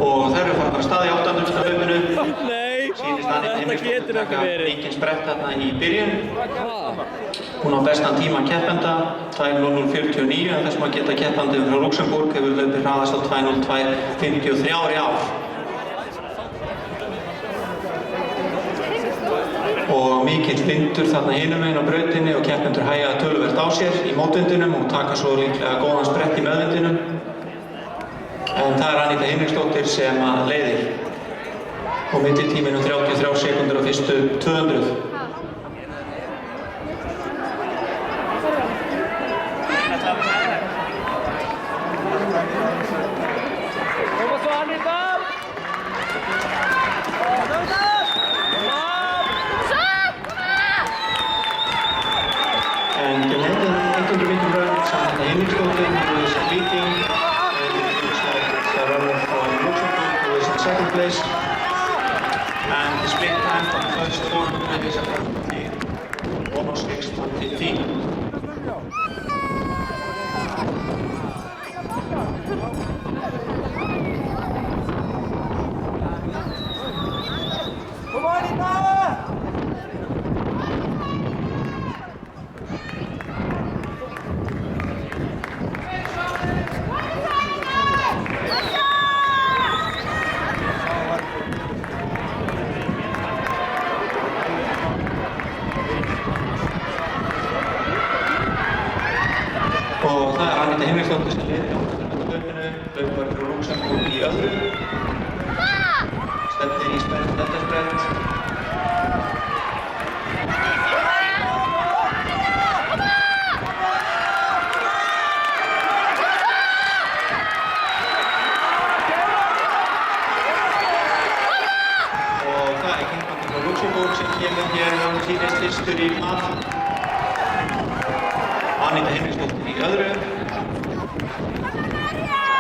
Og þær eru farnar af stað í 800 metra hlaupinu. Nei, þetta getur ekki verið. Mikinn sprett þarna í byrjun. Hún á bestan tíma keppenda, 2:00:49, en þessum að geta keppandi frá Luxemburg hefur hlaupið hraðast á 2:02:53 í ár. Og mikill vindur þarna hinum meginn á brautinni og keppendur hægja töluvert á sér í mótvindinum og taka svo líklega góðan sprett í meðvindinum. En það er Aníta Hinriksdóttir sem að leiðir. Og millitíminn 33 sekúndur á fyrstu 200. And the 800 meter run, Aníta Hinriksdóttir, who is leading, and it looks like it's a runner from Luxembourg who is in second place. And the split time for the first 400 is approximately 1:06:15. Kom on, Aníta! Og það er Aníta Hinriksdóttir sem leiðir 800 metra hlaupinu, hlaupar frá Luxembourg í öðru. Stefnir í sprett eftir sprett. Og það er keppandi frá Luxembourg sem kemur hér á tíðist fyrstur í mat. Aníta Hinriksdóttir í öðru.